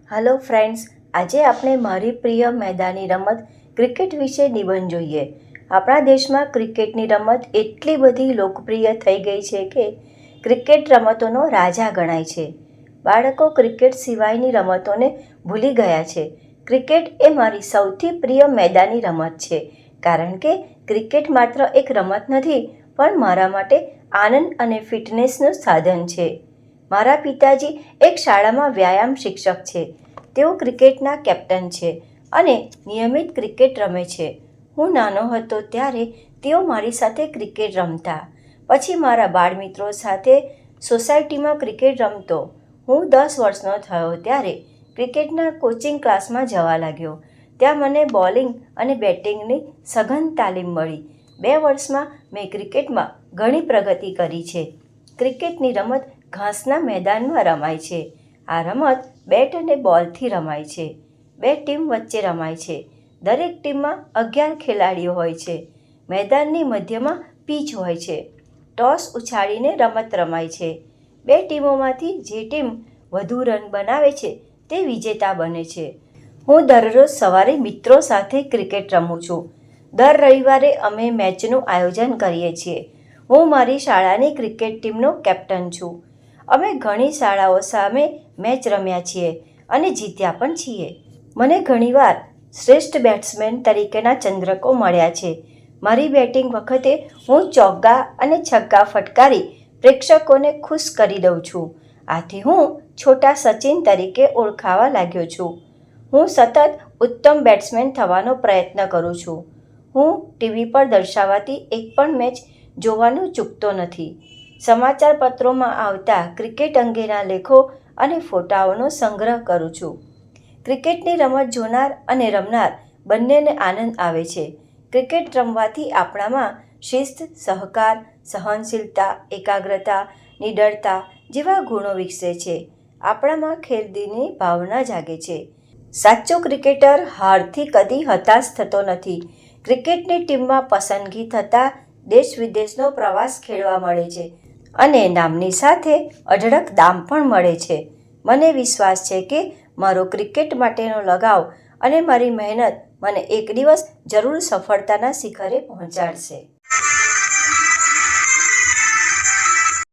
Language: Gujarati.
हेलो फ्रेंड्स, આજે આપણે મારી પ્રિય મેદાની રમત ક્રિકેટ વિશે નિબંધ જોઈએ। આપણા દેશમાં ક્રિકેટની રમત એટલી બધી લોકપ્રિય થઈ ગઈ છે કે ક્રિકેટ રમતોનો રાજા ગણાય છે। બાળકો ક્રિકેટ સિવાયની રમતોને ભૂલી ગયા છે। ક્રિકેટ એ મારી સૌથી પ્રિય મેદાની રમત છે, કારણ કે ક્રિકેટ માત્ર એક રમત નથી, પણ મારા માટે આનંદ અને ફિટનેસનું સાધન છે। મારા પિતાજી એક શાળામાં વ્યાયામ શિક્ષક છે। તેઓ ક્રિકેટના કેપ્ટન છે અને નિયમિત ક્રિકેટ રમે છે। હું નાનો હતો ત્યારે તેઓ મારી સાથે ક્રિકેટ રમતા। પછી મારા બાળમિત્રો સાથે સોસાયટીમાં ક્રિકેટ રમતો। હું 10 વર્ષનો થયો ત્યારે ક્રિકેટના કોચિંગ ક્લાસમાં જવા લાગ્યો। ત્યાં મને બોલિંગ અને બેટિંગની સઘન તાલીમ મળી। 2 વર્ષમાં મેં ક્રિકેટમાં ઘણી પ્રગતિ કરી છે। ક્રિકેટની રમત ઘાસના મેદાનમાં રમાય છે। આ રમત બેટ અને બોલથી રમાય છે। 2 ટીમ વચ્ચે રમાય છે। દરેક ટીમમાં 11 ખેલાડીઓ હોય છે। મેદાનની મધ્યમાં પીચ હોય છે। ટોસ ઉછાળીને રમત રમાય છે। 2 ટીમોમાંથી જે ટીમ વધુ રન બનાવે છે તે વિજેતા બને છે। હું દરરોજ સવારે મિત્રો સાથે ક્રિકેટ રમું છું। દર રવિવારે અમે મેચનું આયોજન કરીએ છીએ। હું મારી શાળાની ક્રિકેટ ટીમનો કેપ્ટન છું। અમે ઘણી શાળાઓ સામે મેચ રમ્યા છીએ અને જીત્યા પણ છીએ। મને ઘણીવાર શ્રેષ્ઠ બેટ્સમેન તરીકેના ચંદ્રકો મળ્યા છે। મારી બેટિંગ વખતે હું ચોગ્ગા અને છગ્ગા ફટકારી પ્રેક્ષકોને ખુશ કરી દઉં છું। આથી હું છોટા સચિન તરીકે ઓળખાવા લાગ્યો છું। હું સતત ઉત્તમ બેટ્સમેન થવાનો પ્રયત્ન કરું છું। હું ટીવી પર દર્શાવાતી એક પણ મેચ જોવાનું ચૂકતો નથી। સમાચાર પત્રોમાં આવતા ક્રિકેટ અંગેના લેખો અને ફોટાઓનો સંગ્રહ કરું છું। ક્રિકેટની રમત જોનાર અને રમનાર બંનેને આનંદ આવે છે। ક્રિકેટ રમવાથી આપણામાં શિસ્ત, સહકાર, સહનશીલતા, એકાગ્રતા, નિડરતા જેવા ગુણો વિકસે છે। આપણામાં ખેલદિલની ભાવના જાગે છે। સાચો ક્રિકેટર હારથી કદી હતાશ થતો નથી। ક્રિકેટની ટીમમાં પસંદગી થતાં દેશ વિદેશનો પ્રવાસ ખેડવા મળે છે અને નામની સાથે અઢળક દામ પણ મળે છે। મને વિશ્વાસ છે કે મારો ક્રિકેટ માટેનો લગાવ અને મારી મહેનત મને એક દિવસ જરૂર સફળતાના શિખરે પહોંચાડશે।